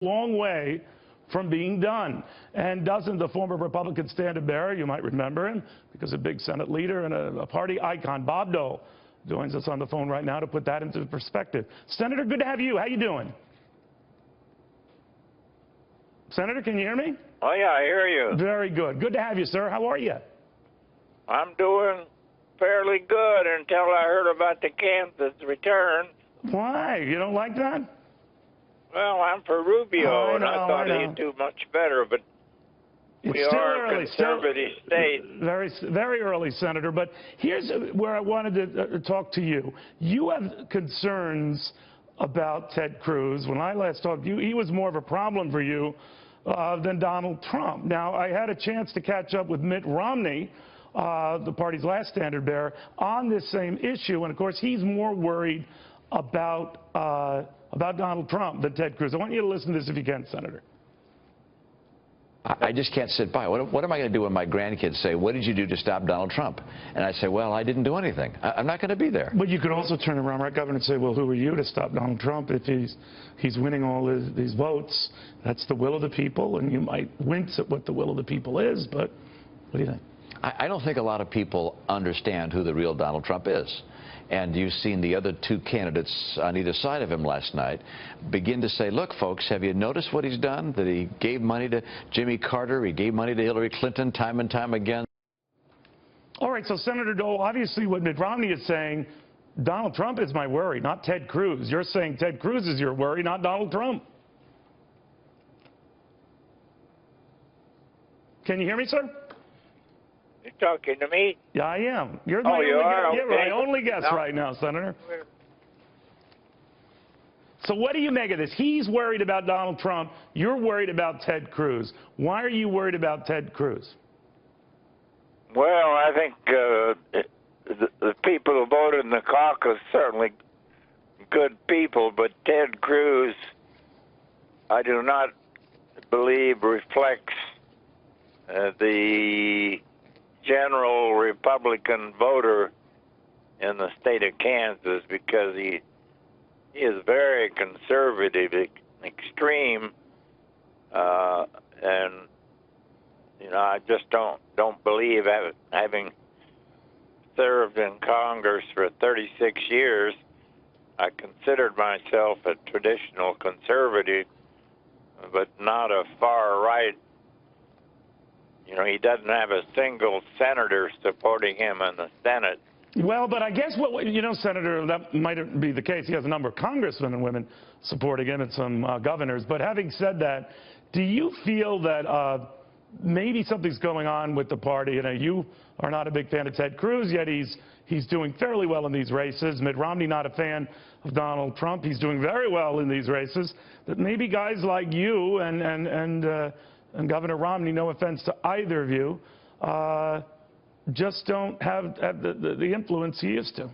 long way from being done. And doesn't the former Republican standard bearer, you might remember him, because a big Senate leader and a party icon, Bob Dole, joins us on the phone right now to put that into perspective. Senator, good to have you. How you doing? Senator, can you hear me? Oh, yeah, I hear you. Very good. Good to have you, sir. How are you? I'm doing fairly good until I heard about the Kansas return. Why? You don't like that? Well, I'm for Rubio, and I thought know. he'd do much better, but we are a conservative state. Very early, Senator. But here's where I wanted to talk to you. You have concerns about Ted Cruz. When I last talked to you, he was more of a problem for you than Donald Trump. Now, I had a chance to catch up with Mitt Romney, the party's last standard bearer, on this same issue. And, of course, he's more worried about Donald Trump than Ted Cruz. I want you to listen to this if you can, Senator. I just can't sit by. What am I going to do when my grandkids say, what did you do to stop Donald Trump? And I say, well, I didn't do anything. I'm not going to be there. But you could also turn around, right, Governor, and say, well, who are you to stop Donald Trump if he's winning all these votes? That's the will of the people, and you might wince at what the will of the people is, but what do you think? I don't think a lot of people understand who the real Donald Trump is. And you've seen the other two candidates on either side of him last night begin to say, look, folks, have you noticed what he's done? That he gave money to Jimmy Carter, he gave money to Hillary Clinton time and time again. All right, so Senator Dole, obviously what Mitt Romney is saying, Donald Trump is my worry, not Ted Cruz. You're saying Ted Cruz is your worry, not Donald Trump. Can you hear me, sir? You're talking to me? Yeah, I am. You're my only guest right now, Senator. So what do you make of this? He's worried about Donald Trump. You're worried about Ted Cruz. Why are you worried about Ted Cruz? Well, I think the people who voted in the caucus certainly good people, but Ted Cruz, I do not believe reflects the general Republican voter in the state of Kansas, because he is very conservative, extreme, and you know, I just don't believe, having served in Congress for 36 years, I considered myself a traditional conservative, but not a far right. You know, he doesn't have a single senator supporting him in the Senate. Well, but I guess you know, Senator, that might be the case. He has a number of congressmen and women supporting him and some governors. But having said that, do you feel that maybe something's going on with the party? You know, you are not a big fan of Ted Cruz, yet he's doing fairly well in these races. Mitt Romney, not a fan of Donald Trump. He's doing very well in these races. That maybe guys like you and Governor Romney, no offense to either of you, just don't have the influence he used to.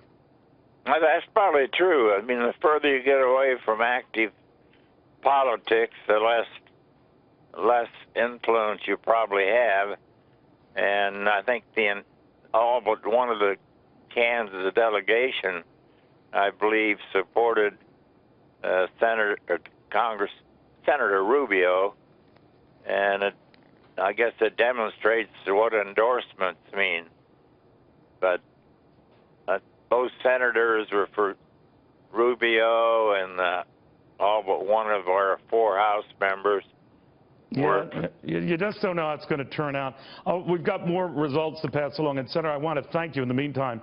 That's probably true. I mean, the further you get away from active politics, the less influence you probably have. And I think all but one of the Kansas delegation, I believe, supported Senator Rubio. And I guess it demonstrates what endorsements mean. But both senators were for Rubio, and all but one of our 4 House members were. Yeah, you just don't know how it's going to turn out. We've got more results to pass along. And, Senator, I want to thank you in the meantime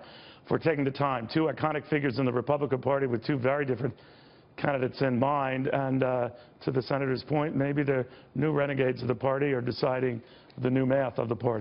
for taking the time. 2 iconic figures in the Republican Party with 2 very different candidates in mind, and to the senator's point, maybe the new renegades of the party are deciding the new math of the party.